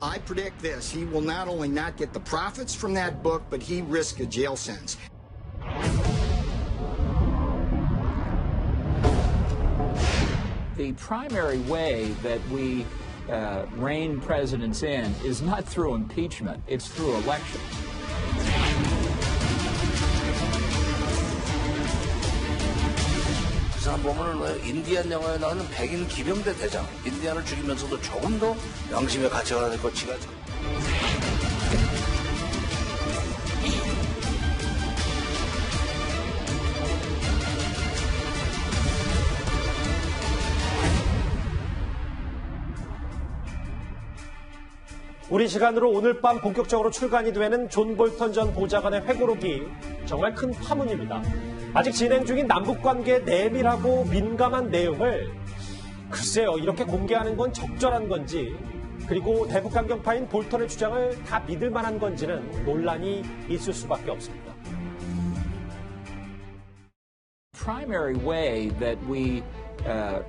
I predict this. He will not only not get the profits from that book, but he risks a jail sentence. The primary way that we rein presidents in is not through impeachment, it's through elections. 그 사람 보면은 인디안 영화에 나오는 백인 기병대 대장, 인디안을 죽이면서도 조금 더 양심의 가치가 될 것이가. 우리 시간으로 오늘 밤 본격적으로 출간이 되는 존 볼턴 전 보좌관의 회고록이 정말 큰 파문입니다. 아직 진행 중인 남북관계의 내밀하고 민감한 내용을 글쎄요, 이렇게 공개하는 건 적절한 건지, 그리고 대북 강경파인 볼턴의 주장을 다 믿을 만한 건지는 논란이 있을 수밖에 없습니다. Primary way that we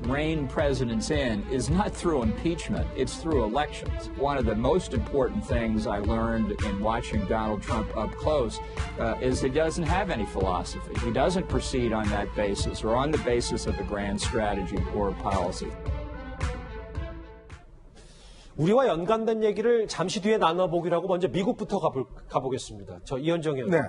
rein presidents in is not through impeachment, it's through elections. One of the most important things I learned in watching Donald Trump up close is he doesn't have any philosophy. He doesn't proceed on that basis or on the basis of a grand strategy or policy. 우리와 연관된 얘기를 잠시 뒤에 나눠보기로 하고 먼저 미국부터 가보겠습니다. 저 이현정 의원. 네.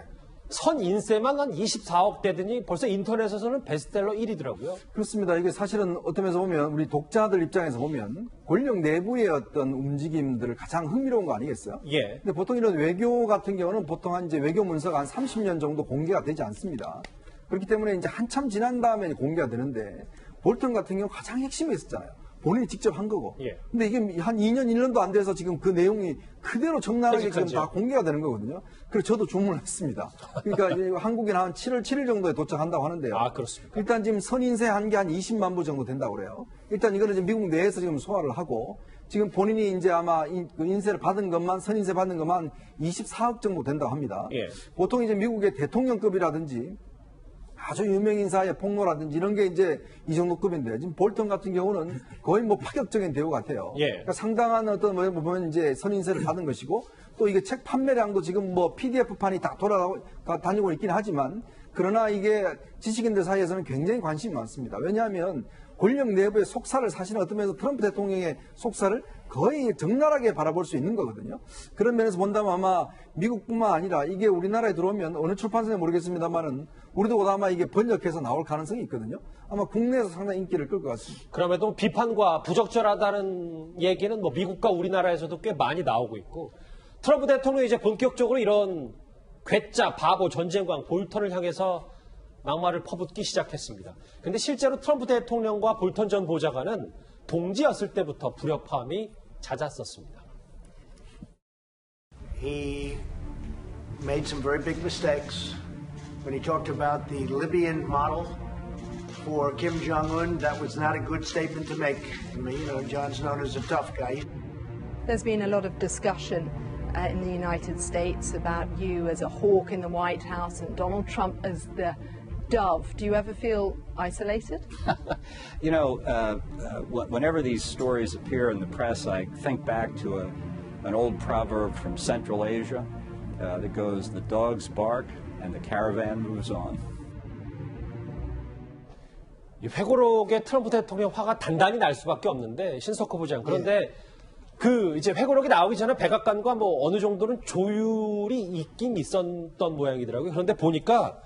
선 인세만 한 24억 되더니 벌써 인터넷에서는 베스트셀러 1위더라고요. 그렇습니다. 이게 사실은 어떤 면에서 보면 우리 독자들 입장에서 보면 권력 내부의 어떤 움직임들을 가장 흥미로운 거 아니겠어요? 예. 근데 보통 이런 외교 같은 경우는 보통 한 이제 외교 문서가 한 30년 정도 공개가 되지 않습니다. 그렇기 때문에 이제 한참 지난 다음에 공개가 되는데 볼턴 같은 경우 가장 핵심에 있었잖아요. 본인이 직접 한 거고. 예. 근데 이게 한 2년, 1년도 안 돼서 지금 그 내용이 그대로 적나라하게 지금 다 공개가 되는 거거든요. 그래서 저도 주문을 했습니다. 그러니까 한국에 한 7월 7일 정도에 도착한다고 하는데요. 아, 그렇습니까? 일단 지금 선인세 한 게 한 20만 부 정도 된다고 그래요. 일단 이거는 지금 미국 내에서 지금 소화를 하고 지금 본인이 이제 아마 그 인세를 받은 것만, 선인세 받는 것만 24억 정도 된다고 합니다. 예. 보통 이제 미국의 대통령급이라든지 아주 유명 인사의 폭로라든지 이런 게 이제 이 정도 급인데 지금 볼턴 같은 경우는 거의 뭐 파격적인 대우 같아요. 예. 그러니까 상당한 어떤 뭐 보면 이제 선인세를 받은 것이고 또 이게 책 판매량도 지금 뭐 PDF판이 다 돌아다니고 있긴 하지만 그러나 이게 지식인들 사이에서는 굉장히 관심이 많습니다. 왜냐하면 권력 내부의 속사를 사실은 어떤 면에서 트럼프 대통령의 속사를 거의 적나라하게 바라볼 수 있는 거거든요. 그런 면에서 본다면 아마 미국뿐만 아니라 이게 우리나라에 들어오면 어느 출판사인지 모르겠습니다만은 우리도 아마 이게 번역해서 나올 가능성이 있거든요. 아마 국내에서 상당히 인기를 끌 것 같습니다. 그럼에도 비판과 부적절하다는 얘기는 뭐 미국과 우리나라에서도 꽤 많이 나오고 있고 트럼프 대통령이 이제 본격적으로 이런 괴짜, 바보, 전쟁광, 볼턴을 향해서 막말을 퍼붓기 시작했습니다. 근데 실제로 트럼프 대통령과 볼턴 전 보좌관은 동지였을 때부터 불협화음이 잦았었습니다. He made some very big mistakes when he talked about the Libyan model for Kim Jong-un. That was not a good statement to make. I mean, John's known as a tough guy. There's been a lot of discussion in the United States about you as a hawk in the White House and Donald Trump as the dove. Do you ever feel isolated? You know, whenever these stories appear in the press, I think back to an old proverb from Central Asia that goes, the dogs bark and the caravan moves on. 이 회고록에 트럼프 대통령 화가 단단히 날 수밖에 없는데 신석호 부장 그런데 그 이제 회고록이 나오기 전에 백악관과 뭐 어느 정도는 조율이 있긴 있었던 모양이더라고요. 그런데 보니까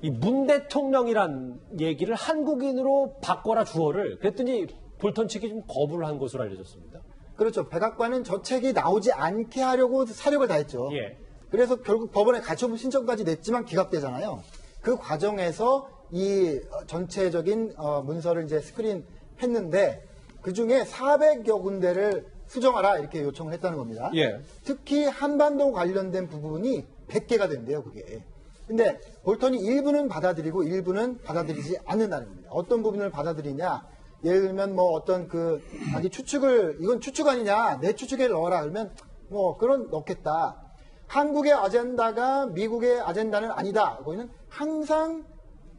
이 문 대통령이란 얘기를 한국인으로 바꿔라 주어를 그랬더니 볼턴 측이 좀 거부를 한 것으로 알려졌습니다. 그렇죠. 백악관은 저 책이 나오지 않게 하려고 사력을 다했죠. 예. 그래서 결국 법원에 가처분 신청까지 냈지만 기각되잖아요. 그 과정에서 이 전체적인 문서를 이제 스크린했는데 그 중에 400여 군데를 수정하라 이렇게 요청을 했다는 겁니다. 예. 특히 한반도 관련된 부분이 100개가 된대요, 그게. 근데 볼턴이 일부는 받아들이고 일부는 받아들이지 않는다는 겁니다. 어떤 부분을 받아들이냐? 예를 들면 뭐 어떤 그 자기 추측을 이건 추측 아니냐? 내 추측에 넣어라. 그러면 뭐 그런 넣겠다. 한국의 아젠다가 미국의 아젠다는 아니다. 거기는 항상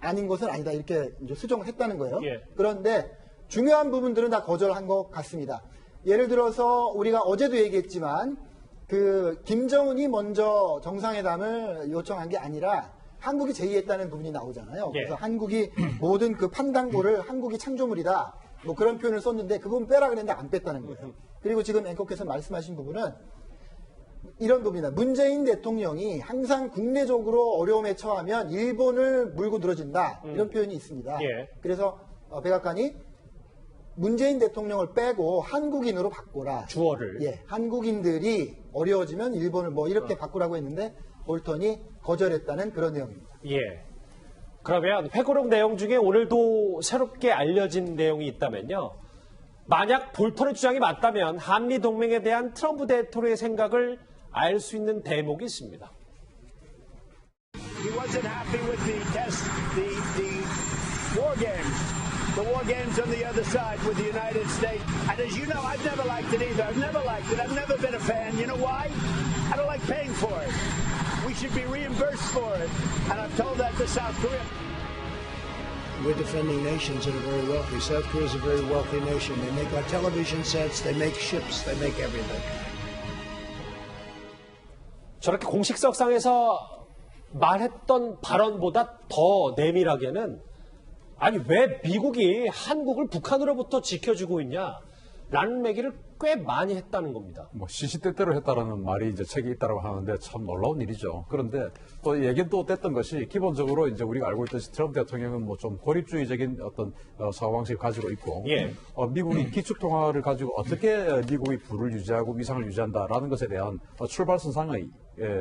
아닌 것은 아니다. 이렇게 이제 수정을 했다는 거예요. 예. 그런데 중요한 부분들은 다 거절한 것 같습니다. 예를 들어서 우리가 어제도 얘기했지만 그 김정은이 먼저 정상회담을 요청한 게 아니라 한국이 제의했다는 부분이 나오잖아요. 예. 그래서 한국이 모든 그 판단고를 한국이 창조물이다. 뭐 그런 표현을 썼는데 그 부분 빼라 그랬는데 안 뺐다는 거예요. 그리고 지금 앵커께서 말씀하신 부분은 이런 부분이다. 문재인 대통령이 항상 국내적으로 어려움에 처하면 일본을 물고 늘어진다. 이런 표현이 있습니다. 예. 그래서 백악관이 문재인 대통령을 빼고 한국인으로 바꿔라. 주어를. 예, 한국인들이 어려워지면 일본을 뭐 이렇게 바꾸라고 했는데 볼턴이 거절했다는 그런 내용입니다. 예. 그러면 회고록 내용 중에 오늘도 새롭게 알려진 내용이 있다면요. 만약 볼턴의 주장이 맞다면 한미 동맹에 대한 트럼프 대통령의 생각을 알 수 있는 대목이 있습니다. He wasn't happy with the test, the war games. The war games on the other side with the United States. And as you know, I've never liked it either. I've never liked it. I've never been a fan. You know why? I don't like paying for it. We should be reimbursed for it. And I've told that to South Korea. We're defending nations that are very wealthy. South Korea is a very wealthy nation. They make our television sets, they make ships, they make everything. 저렇게 공식석상에서 말했던 발언보다 더 내밀하게는 아니 왜 미국이 한국을 북한으로부터 지켜주고 있냐라는 얘기를 꽤 많이 했다는 겁니다. 뭐 시시때때로 했다라는 말이 이제 책에 있다라고 하는데 참 놀라운 일이죠. 그런데 또 얘기는 또 됐던 것이 기본적으로 이제 우리가 알고 있듯이 트럼프 대통령은 뭐 좀 고립주의적인 어떤 사고방식을 가지고 있고 예. 미국이 기축통화를 가지고 어떻게 미국이 부를 유지하고 위상을 유지한다라는 것에 대한 출발선상의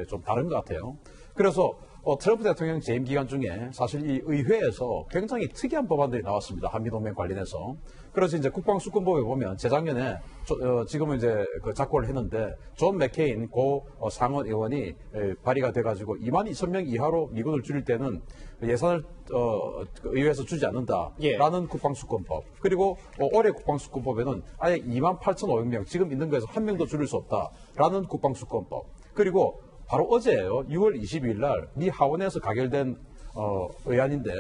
좀 다른 것 같아요. 그래서 트럼프 대통령 재임 기간 중에 사실 이 의회에서 굉장히 특이한 법안들이 나왔습니다. 한미동맹 관련해서. 그래서 이제 국방수권법에 보면 재작년에 지금은 이제 그 작고를 했는데 존 맥케인 고 상원 의원이 발의가 돼가지고 22,000명 이하로 미군을 줄일 때는 예산을 의회에서 주지 않는다라는 예. 국방수권법. 그리고 올해 국방수권법에는 아예 28,500명 지금 있는 거에서 한 명도 줄일 수 없다라는 국방수권법. 그리고 바로 어제예요. 6월 22일 날 미 하원에서 가결된 의안인데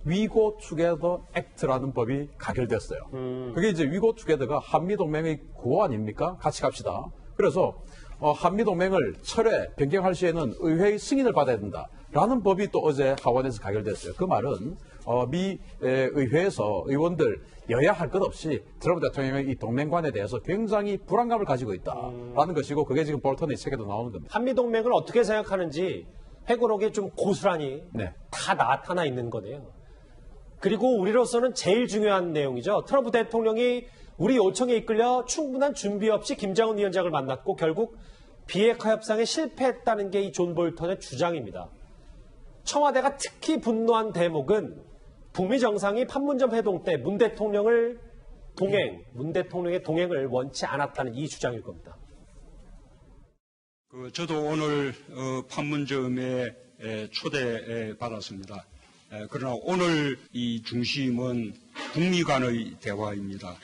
위고 투게더 액트라는 법이 가결됐어요. 그게 이제 위고 투게더가 한미 동맹의 구호 아닙니까? 같이 갑시다. 그래서 한미 동맹을 철회 변경할 시에는 의회의 승인을 받아야 된다라는 법이 또 어제 하원에서 가결됐어요. 그 말은 미 의회에서 의원들 여야 할 것 없이 트럼프 대통령의 이 동맹관에 대해서 굉장히 불안감을 가지고 있다라는 것이고 그게 지금 볼턴의 책에도 나오는 겁니다. 한미동맹을 어떻게 생각하는지 회고록에 좀 고스란히 네. 다 나타나 있는 거네요. 그리고 우리로서는 제일 중요한 내용이죠. 트럼프 대통령이 우리 요청에 이끌려 충분한 준비 없이 김정은 위원장을 만났고 결국 비핵화 협상에 실패했다는 게 이 존 볼턴의 주장입니다. 청와대가 특히 분노한 대목은 북미 정상이 판문점 회동 때 문 대통령의 동행을 원치 않았다는 이 주장일 겁니다. 저도 오늘 판문점에 초대받았습니다. 그러나 오늘 이 중심은 북미 간의 대화입니다.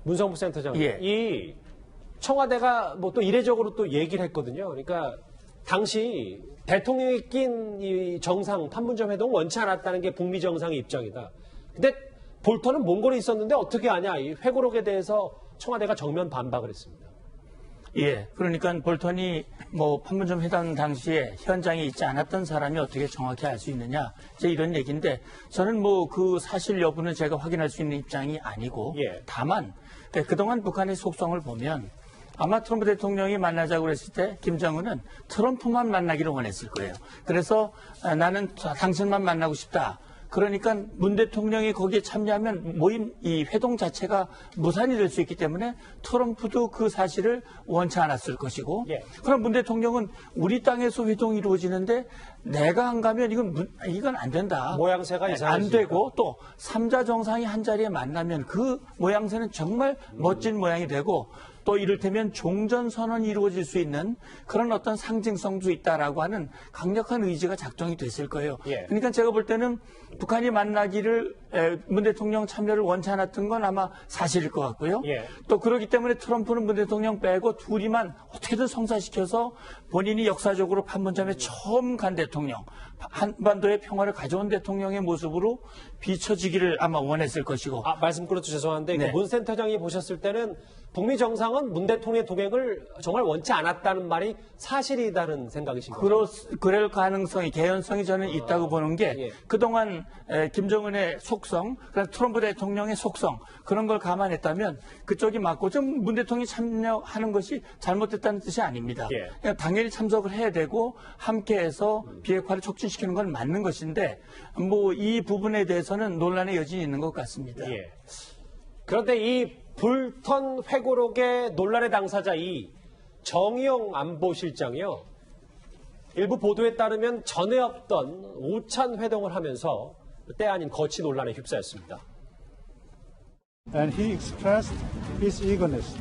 문성부 센터장님, 예. 이 청와대가 뭐 또 이례적으로 또 얘기를 했거든요. 그러니까 당시 대통령이 낀 이 정상 판문점 회동 원치 않았다는 게 북미 정상의 입장이다. 근데 볼턴은 몽골에 있었는데 어떻게 아냐? 이 회고록에 대해서 청와대가 정면 반박을 했습니다. 예, 그러니까 볼턴이 뭐 판문점 회담 당시에 현장에 있지 않았던 사람이 어떻게 정확히 알 수 있느냐, 이제 이런 얘기인데 저는 뭐 그 사실 여부는 제가 확인할 수 있는 입장이 아니고 예. 다만 그동안 북한의 속성을 보면 아마 트럼프 대통령이 만나자고 그랬을 때 김정은은 트럼프만 만나기를 원했을 거예요. 그래서 나는 당신만 만나고 싶다. 그러니까 문 대통령이 거기에 참여하면 모임 이 회동 자체가 무산이 될 수 있기 때문에 트럼프도 그 사실을 원치 않았을 것이고 예. 그럼 문 대통령은 우리 땅에서 회동이 이루어지는데 내가 안 가면 이건 안 된다. 모양새가 이상해지니까. 안 되고 또 3자 정상이 한 자리에 만나면 그 모양새는 정말 멋진 모양이 되고 또 이를테면 종전선언이 이루어질 수 있는 그런 어떤 상징성도 있다라고 하는 강력한 의지가 작동이 됐을 거예요. 그러니까 제가 볼 때는 북한이 만나기를 문 대통령 참여를 원치 않았던 건 아마 사실일 것 같고요. 또 그렇기 때문에 트럼프는 문 대통령 빼고 둘이만 어떻게든 성사시켜서 본인이 역사적으로 판문점에 처음 간 대통령, 한반도의 평화를 가져온 대통령의 모습으로 비춰지기를 아마 원했을 것이고. 말씀 끊어도 죄송한데 문 센터장이 보셨을 때는 북미 정상은 문 대통령의 동행을 정말 원치 않았다는 말이 사실이라는 생각이신가요? 그럴 가능성이, 개연성이 저는 있다고 보는 게 그동안 김정은의 속성, 그다음 트럼프 대통령의 속성 그런 걸 감안했다면 그쪽이 맞고 좀 문 대통령이 참여하는 것이 잘못됐다는 뜻이 아닙니다. 그러니까 당연히 참석을 해야 되고 함께해서 비핵화를 촉진시키는 건 맞는 것인데 뭐 이 부분에 대해서는 논란의 여진이 있는 것 같습니다. 그런데 이 볼턴 회고록의 논란의 당사자 이 정의용 안보실장이요. 일부 보도에 따르면 전에 없던 오찬 회동을 하면서 때 아닌 거치 논란에 휩싸였습니다. And he expressed his eagerness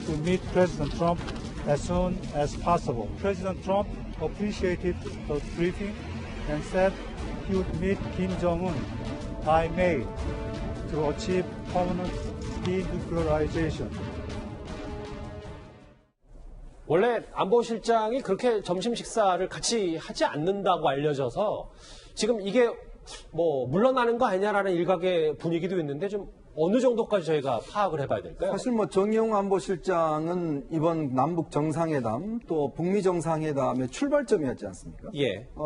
to meet President Trump as soon as possible. President Trump appreciated the briefing and said he would meet Kim Jong-un by May to achieve permanent denuclearization. 원래 안보실장이 그렇게 점심 식사를 같이 하지 않는다고 알려져서 지금 이게 뭐 물러나는 거 아니냐라는 일각의 분위기도 있는데 좀 어느 정도까지 저희가 파악을 해봐야 될까요? 사실 뭐 정의용 안보실장은 이번 남북 정상회담 또 북미 정상회담의 출발점이었지 않습니까?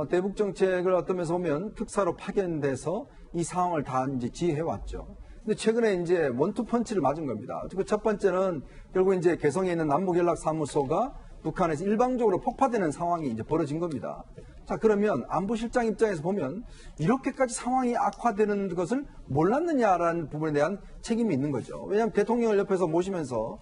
대북 정책을 어떤 면에서 보면 특사로 파견돼서 이 상황을 다 이제 지휘해왔죠. 근데 최근에 이제 원투펀치를 맞은 겁니다. 그 첫 번째는 결국 이제 개성에 있는 남북연락사무소가 북한에서 일방적으로 폭파되는 상황이 이제 벌어진 겁니다. 자, 그러면 안보실장 입장에서 보면 이렇게까지 상황이 악화되는 것을 몰랐느냐라는 부분에 대한 책임이 있는 거죠. 왜냐하면 대통령을 옆에서 모시면서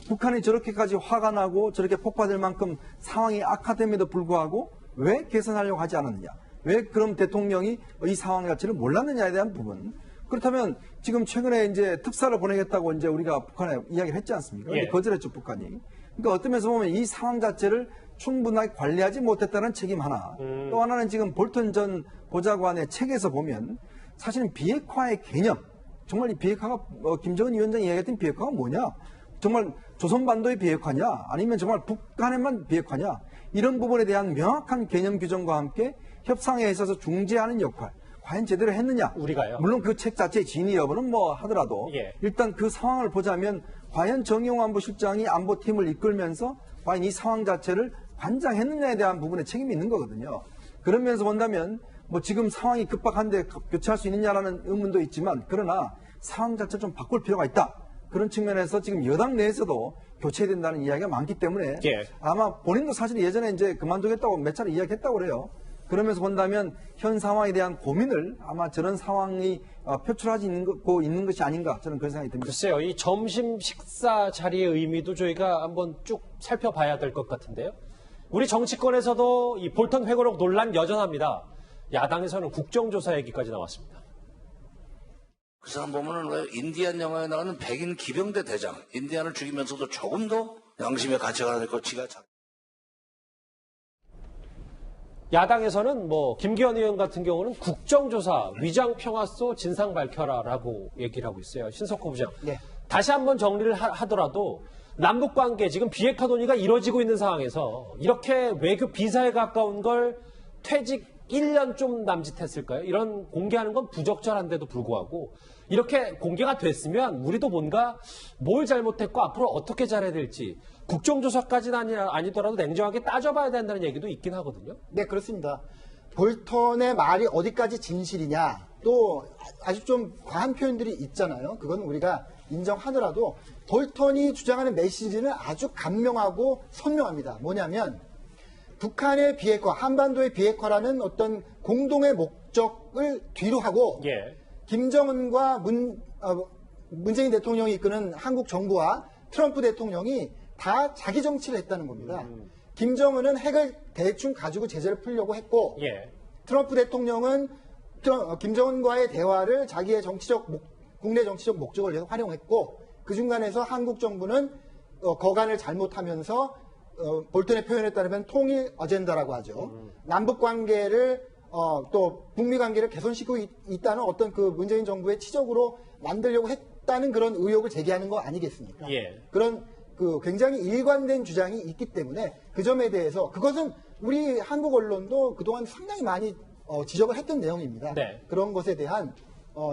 북한이 저렇게까지 화가 나고 저렇게 폭파될 만큼 상황이 악화됨에도 불구하고 왜 개선하려고 하지 않았느냐. 왜 그럼 대통령이 이 상황 자체를 몰랐느냐에 대한 부분. 그렇다면 지금 최근에 이제 특사를 보내겠다고 이제 우리가 북한에 이야기를 했지 않습니까? 근데 거절했죠, 북한이. 그러니까 어떤 면에서 보면 이 상황 자체를 충분하게 관리하지 못했다는 책임 하나. 또 하나는 지금 볼턴 전 보좌관의 책에서 보면 사실은 비핵화의 개념. 정말 이 비핵화가 김정은 위원장이 이야기했던 비핵화가 뭐냐? 정말 조선반도의 비핵화냐? 아니면 정말 북한에만 비핵화냐? 이런 부분에 대한 명확한 개념 규정과 함께 협상에 있어서 중재하는 역할. 과연 제대로 했느냐? 우리가요? 물론 그 책 자체의 진위 여부는 뭐 하더라도 일단 그 상황을 보자면 과연 정의용 안보실장이 안보팀을 이끌면서 과연 이 상황 자체를 관장했느냐에 대한 부분에 책임이 있는 거거든요. 그런 면에서 본다면 뭐 지금 상황이 급박한데 교체할 수 있느냐라는 의문도 있지만 그러나 상황 자체를 좀 바꿀 필요가 있다. 그런 측면에서 지금 여당 내에서도 교체해야 된다는 이야기가 많기 때문에 아마 본인도 사실 예전에 이제 그만두겠다고 몇 차례 이야기했다고 그래요. 그러면서 본다면 현 상황에 대한 고민을 아마 저런 상황이 표출하지 있는 것이 아닌가 저는 그런 생각이 듭니다. 글쎄요. 이 점심 식사 자리의 의미도 저희가 한번 쭉 살펴봐야 될 것 같은데요. 우리 정치권에서도 이 볼턴 회고록 논란 여전합니다. 야당에서는 국정조사 얘기까지 나왔습니다. 그 사람 보면은 왜 인디안 영화에 나오는 백인 기병대 대장, 인디안을 죽이면서도 조금 더 양심의 가치가 될 것, 지가 야당에서는 뭐 김기현 의원 같은 경우는 국정조사, 위장평화소 진상 밝혀라라고 얘기를 하고 있어요. 신석호 부장. 다시 한번 정리를 하더라도 남북관계 지금 비핵화 논의가 이루어지고 있는 상황에서 이렇게 외교 비사에 가까운 걸 퇴직 1년 좀 남짓했을까요? 이런 공개하는 건 부적절한데도 불구하고 이렇게 공개가 됐으면 우리도 뭔가 뭘 잘못했고 앞으로 어떻게 잘해야 될지 국정조사까지는 아니더라도 냉정하게 따져봐야 된다는 얘기도 있긴 하거든요. 네, 그렇습니다. 볼턴의 말이 어디까지 진실이냐 또 아주 좀 과한 표현들이 있잖아요. 그건 우리가 인정하더라도 볼턴이 주장하는 메시지는 아주 간명하고 선명합니다. 뭐냐면 북한의 비핵화, 한반도의 비핵화라는 어떤 공동의 목적을 뒤로 하고 김정은과 문재인 대통령이 이끄는 한국 정부와 트럼프 대통령이 다 자기 정치를 했다는 겁니다. 김정은은 핵을 대충 가지고 제재를 풀려고 했고 트럼프 대통령은 김정은과의 대화를 자기의 국내 정치적 목적을 위해서 활용했고 그 중간에서 한국 정부는 거간을 잘못하면서 볼턴의 표현에 따르면 통일 어젠다라고 하죠. 남북 관계를 또 북미 관계를 개선시키고 있다는 어떤 그 문재인 정부의 치적으로 만들려고 했다는 그런 의혹을 제기하는 거 아니겠습니까? 예. 그런 그 굉장히 일관된 주장이 있기 때문에 그 점에 대해서 그것은 우리 한국 언론도 그동안 상당히 많이 지적을 했던 내용입니다. 네. 그런 것에 대한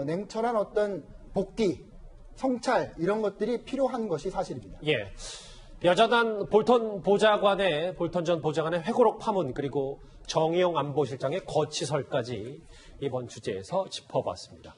냉철한 어떤 복귀, 성찰 이런 것들이 필요한 것이 사실입니다. 예. 여자단 볼턴 전 보좌관의 회고록 파문 그리고 정의용 안보실장의 거치설까지 이번 주제에서 짚어봤습니다.